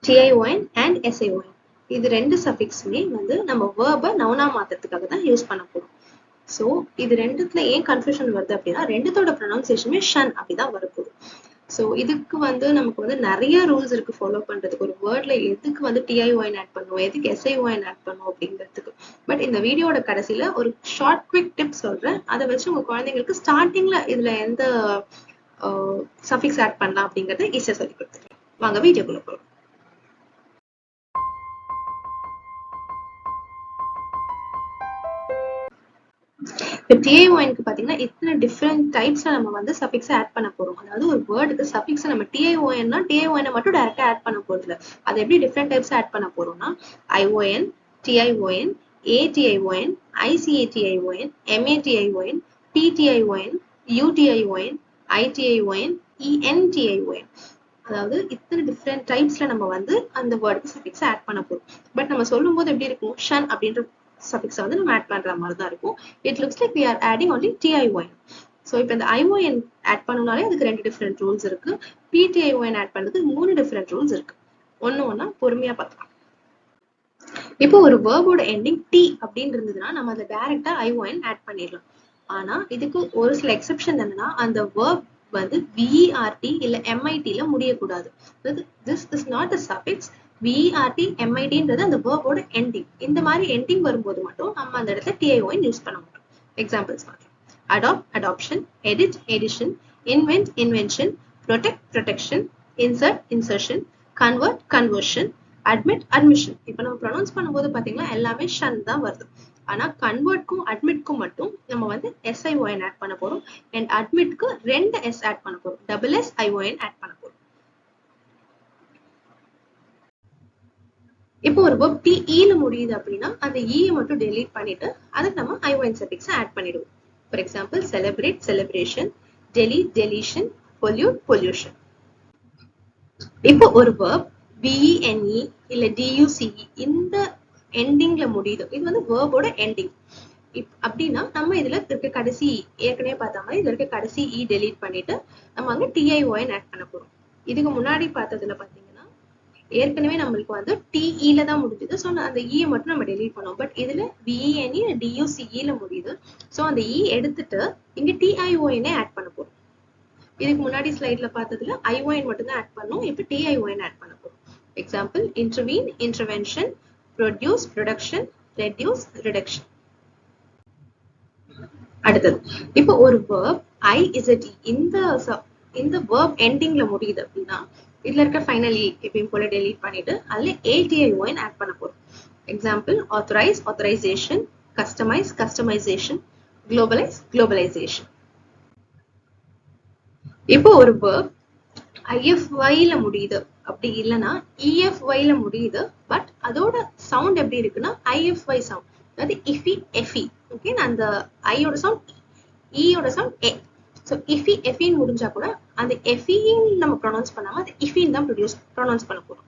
TION and SION. இது ரெண்டு சஃபிக்ஸுமே வந்து நம்ம வேர்பை நவுனா மாத்துறதுக்காக தான் யூஸ் பண்ண போறோம். ஸோ இது ரெண்டுத்துல ஏன் கன்ஃபியூஷன் வருது அப்படின்னா ரெண்டுத்தோட ப்ரொனவுன்சியேஷனுமே ஷன் அப்படிதான் வரப்போகுது. ஸோ இதுக்கு வந்து நமக்கு வந்து நிறைய ரூல்ஸ் இருக்கு ஃபாலோ பண்றதுக்கு. ஒரு வேர்ட்ல எதுக்கு வந்து TION ஆட் பண்ணும், எதுக்கு SION ஆட் பண்ணும் அப்படிங்கிறதுக்கு. பட் இந்த வீடியோட கடைசியில ஒரு ஷார்ட் குவிக் டிப் சொல்றேன். அதை வச்சு உங்க குழந்தைங்களுக்கு ஸ்டார்டிங்ல இதுல எந்த சஃபிக்ஸ் ஆட் பண்ணலாம் அப்படிங்கறத ஈஸியா சொல்லி கொடுத்துருக்கேன். வாங்க வீடியோக்குள்ள போகலாம். இப்போ TIONக்கு பாத்தீங்கன்னா இத்தனை டிஃப்ரெண்ட் டைப்ஸ்ல நம்ம வந்து சஃபிக்ஸ் ஆட் பண்ண போறோம். அதாவது ஒரு வேர்டுக்கு சஃபிக்ஸ் நம்ம TIONனா TION மட்டும் டைரக்டா ஆட் பண்ண போறது இல்ல. அது எப்படி டிஃப்ரெண்ட் டைப்ஸ் ஆட் பண்ண போறோம்னா ION, TION, ATION, ICATION, MATION, PTION, UTION, ITION, ENTION. அதாவது இத்தனை டிஃப்ரெண்ட் டைப்ஸ்ல நம்ம வந்து அந்த வேர்டுக்கு சஃபிக்ஸ் ஆட் பண்ண போறோம். பட் நம்ம சொல்லும் போது எப்படி இருக்கும், ஷன் அப்படின்ற சஃபிக்ஸ் வந்து நம்ம ஆட் பண்ற மாதிரி தான் இருக்கும். It looks like we are adding only TION. So இப்போ இந்த ION ஆட் பண்ணனாலே அதுக்கு ரெண்டு டிஃப்ரெண்ட் ரூல்ஸ் இருக்கு. PTION ஆட் பண்றதுக்கு மூணு டிஃப்ரெண்ட் ரூல்ஸ் இருக்கு. ஒன்னா பொறுமையா பார்க்கலாம். இப்போ ஒரு வேர்போட எண்டிங் T அப்படின்னு இருந்ததுன்னா நம்ம அதை டைரக்டா ION ஆட் பண்ணிடலாம். ஆனா இதுக்கு ஒரு சில எக்ஸெப்ஷன் என்னன்னா அந்த வேர்ப் வந்து VERT இல்ல MIT-ல முடியக்கூடாது. This is not a suffix. VERT, MIT-ன்றது அந்த வேர்போட எண்டிங். இந்த மாதிரி எண்டிங் வரும்போது மட்டும் நம்ம அந்த இடத்துல TION யூஸ் பண்ண மாட்டோம். எக்ஸாம்பிள்ஸ் பார்க்கலாம். Adopt, adoption, edit, edition, invent, invention, protect, protection, insert, insertion, convert, conversion, admit, admission. இப்போ நம்ம ப்ரொனவுன்ஸ் பண்ணும்போது பாத்தீங்கன்னா எல்லாமே ஷன் தான் வருது. ஆனா கன்வெர்ட்க்கும் அட்மிட்க்கும் மட்டும் நம்ம வந்து SION ஆட் பண்ண போறோம். அண்ட் அட்மிட்க்கு ரெண்டு S ஆட் பண்ண போறோம். டபுள் SION ஆட் பண்ண போறோம். இப்போ ஒரு verb TE-ல முடியுது அப்படின்னா அந்த E-யை மட்டும் delete பண்ணிட்டு அதுக்கு நம்ம ION suffix ஆட் பண்ணிடுவோம். For example celebrate, celebration, delete, deletion, pollute, pollution. இப்போ ஒரு verb VENE இல்ல DUCE இந்த எண்டிங்ல முடியுது. இது வந்து வேர்போட எண்டிங். அப்படின்னா நம்ம இதுல இருக்க கடைசி ஏற்கனவே பார்த்த மாதிரி இதுல இருக்க கடைசி E delete பண்ணிட்டு நம்ம அங்க TION ஆட் பண்ண போறோம். இதுக்கு முன்னாடி பார்த்ததுல பாத்தீங்கன்னா ஏற்கனவே நம்மளுக்கு வந்து TE-ல தான் முடிஞ்சது. ஸோ அந்த E-யை மட்டும் நம்ம டெலீட் பண்ணோம். பட் இதுல VENE DUCE-ல முடியுது. ஸோ அந்த E எடுத்துட்டு இங்க TION ஆட் பண்ண போறோம். இதுக்கு முன்னாடி ஸ்லைட்ல பார்த்ததுல ION மட்டும் தான் ஆட் பண்ணோம். இப்போ TION ஆட் பண்ண போறோம். Example intervene, intervention, produce, production, reduce, reduction. அடுத்தது இப்போ ஒரு verb IZE இந்த verb endingல முடியுது அப்படின்னா இதுல இருக்க ஃபைனல் E எப்பயும் போல delete பண்ணிட்டு அதுல ATION ஆட் பண்ண போறோம். Example authorize, authorization, customize, customization, globalize, globalization. இப்போ ஒரு verb IFY-ல முடியுது அப்படி இல்லைன்னா EFY-ல முடியுது. பட் அதோட சவுண்ட் எப்படி இருக்குன்னா IFY சவுண்ட். அதாவது இஃபி எஃபி. ஓகே, அந்த ஐயோட சவுண்ட் ஈயோட சவுண்ட் ஏ. ஸோ இஃபி எஃபின்னு முடிஞ்சா கூட அந்த எஃபின்னு நம்ம ப்ரொனவுன்ஸ் பண்ணாம அது இஃபின்னு தான் ப்ரொனவுன்ஸ் பண்ண போறோம்.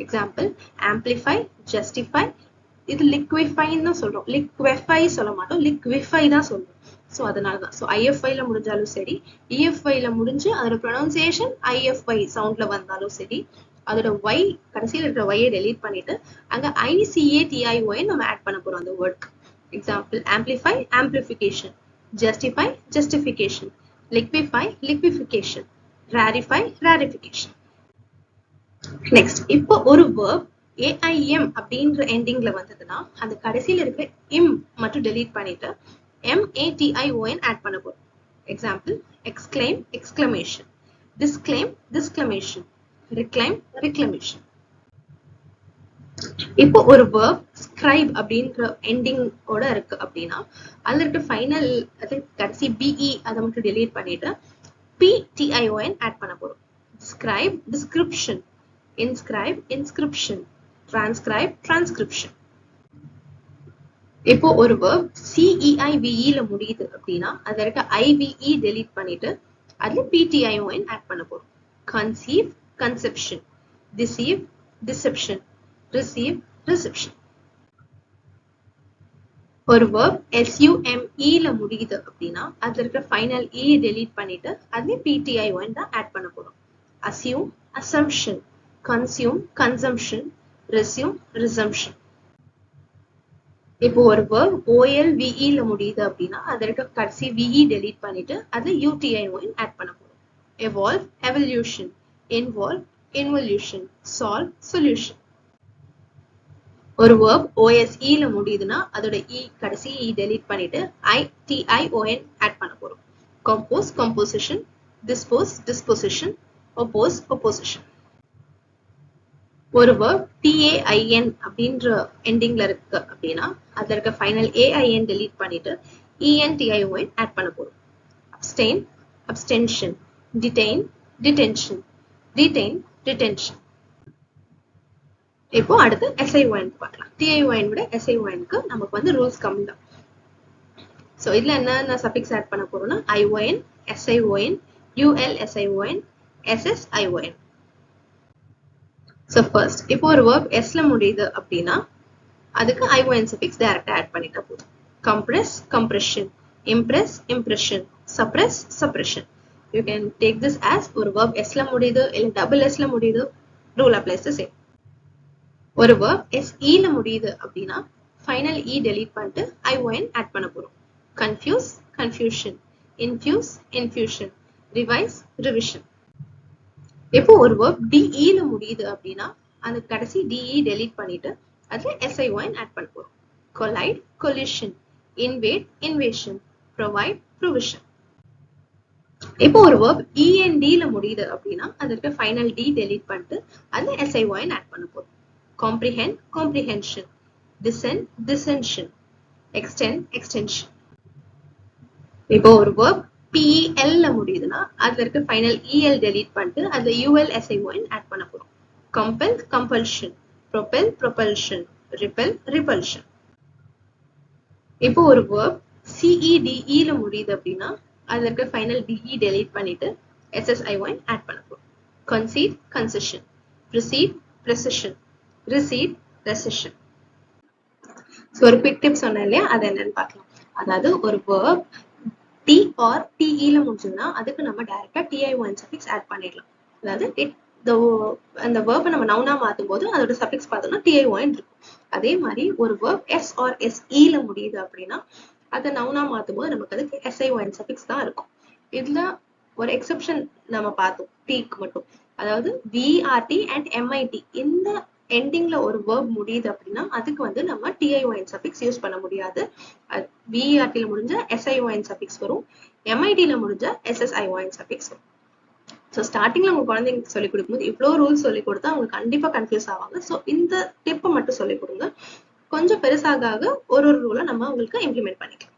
Example amplify, justify. இது லிக்விஃபைன்னு தான் சொல்றோம். லிக்விஃபை சொல்ல மாட்டோம், லிக்விஃபை தான் சொல்றோம். ஸோ அதனாலதான். ஸோ IFY-ல முடிஞ்சாலும் சரி, EFY-ல முடிஞ்சு அதோட ப்ரொனவுன்சியேஷன் IFY சவுண்ட்ல வந்தாலும் சரி, அதோட Y கடைசியில் இருக்கிற Y-யை டெலீட் பண்ணிட்டு அங்க ICATION நம்ம ஆட் பண்ண போறோம் அந்த வேர்டுக்கு. Example amplify, amplification, justify, justification, liquefy, liquefaction, rarify, rarification. Next, இப்போ ஒரு verb AIM அப்படின்ற எண்டிங்ல வந்ததுன்னா அந்த கடைசியில இருக்கிற im மட்டும் delete பண்ணிட்டு MATION ஆட் பண்ண போறோம். Example exclaim, exclamation, disclaim, disclamation, reclaim, reclamation. இப்போ ஒரு verb scribe அப்படின்ற எண்டிங் ஓட இருக்கு அப்படின்னா அதுல இருக்க ஃபைனல் கடைசி BE அதை மட்டும் delete பண்ணிட்டு PTION ஆட் பண்ண போறோம். describe, description, inscribe, inscription, transcribe, transcription. இப்போ ஒரு verb CEIVE-ல முடியுது அப்படின்னா அதுல இருக்க IVE delete பண்ணிட்டு அதுல PTION ஆட் பண்ண போறோம். conceive, conception, deceive, deception, receive, reception. ஒரு verb SUME-ல முடியுது அப்படின்னா அதுல இருக்க ஃபைனல் E delete பண்ணிட்டு அதுல PTION தான் ஆட் பண்ண போறோம். assume, assumption, consume, consumption, resume, resumption. இப்போ ஒரு verb OLVE ல முடியுது அப்படின்னா அதுல இருக்க கடைசி VE delete பண்ணிட்டு அது UTION add பண்ண போறோம். Evolve, evolution, involve, involution, solve, solution. ஒரு verb OSE ல முடியுதுன்னா அதோட கடைசி delete பண்ணிட்டு ITION add பண்ண போறோம். Compose, composition, dispose, disposition, oppose, opposition. ஒரு verb TAIN அப்படின்ற endingல இருக்கு அப்படின்னா அதுல இருக்க final AIN delete பண்ணிட்டு ENTION add பண்ண போறோம். Abstain, abstention, detain, detention, retain, retention. இப்போ அடுத்து SION பார்க்கலாம். TION விட SION க்கு நமக்கு வந்து ரூல்ஸ் கம்மி தான். சோ இதுல என்ன சஃபிக்ஸ் ஆட் பண்ண போறோம்னா ION, SION, ULSION, SSION. So first, இப்போ ஒரு verb S ல முடியுது அப்படின்னா அதுக்கு ION suffix டைரக்டா ஆட் பண்ணிட்டா போதும். Compress, compression, impress, impression, suppress, suppression. You can take this as ஒரு verb S ல முடியுது இல்ல double S ல முடியுது, rule applies the same. ஒரு verb SE ல முடியுது அப்படின்னா final E delete பண்ணிட்டு ION ஆட் பண்ண போறோம். Confuse, confusion, infuse, infusion, revise, revision. இப்போ ஒரு verb DE ல முடியுது அப்படின்னா அந்த கடைசி DE delete பண்ணிட்டு அதுல SION ஆட் பண்ண போறோம். Collide, collision, invade, invasion, provide, provision. இப்போ ஒரு verb END ல முடியுது அப்படின்னா அதற்கு final D delete பண்ணிட்டு அதுல SION ஆட் பண்ண போறோம். Comprehend, comprehension, descend, dissension, extend, extension. இப்போ ஒரு verb PEL ல முடியுதுன்னா அதுல இருக்க final EL delete பண்ணிட்டு அதுல ULSION ஆட் பண்ண போறோம். Compel, compulsion, propel, propulsion, repel, repulsion. இப்போ ஒரு verb CEDE ல முடியுது அப்படின்னா அதுல இருக்க final DE delete பண்ணிட்டு SSION ஆட் பண்ண போறோம். Concede, concession, precede, precision, recede, recession. So ஒரு quick tip சொன்னேன் இல்லையா, அது என்னன்னு பார்க்கலாம். அதாவது ஒரு verb T or TE ல முடிஞ்சதுன்னா அதுக்கு நம்ம டைரக்டா TION suffix ஆட் பண்ணிடலாம். அதாவது அந்த verb நம்ம நவுனா மாத்தும் போது அதோட suffix பார்த்தோம்னா TION இருக்கும். அதே மாதிரி ஒரு verb S or SE ல முடியுது அப்படின்னா அதை நவுனா மாத்தும் போது நமக்கு அதுக்கு SION suffix தான் இருக்கும். இதுல ஒரு எக்ஸெப்ஷன் நம்ம பார்த்தோம் Tக்கு மட்டும். அதாவது VRT and MIT இந்த எண்டிங்ல ஒரு verb முடியுது அப்படின்னா அதுக்கு வந்து நம்ம TION suffix யூஸ் பண்ண முடியாது. VRT ல முடிஞ்ச SION suffix வரும், MIT ல முடிஞ்ச SSION suffix வரும். ஸோ ஸ்டார்டிங்ல உங்க குழந்தைங்களுக்கு சொல்லிக் கொடுக்கும்போது இவ்வளோ ரூல்ஸ் சொல்லிக் கொடுத்தா அவங்க கண்டிப்பா கன்ஃபியூஸ் ஆவாங்க. ஸோ இந்த டிப்பை மட்டும் சொல்லிக் கொடுங்க. கொஞ்சம் பெருசாக ஒரு ரூலை நம்ம உங்களுக்கு இம்ப்ளிமெண்ட் பண்ணிக்கலாம்.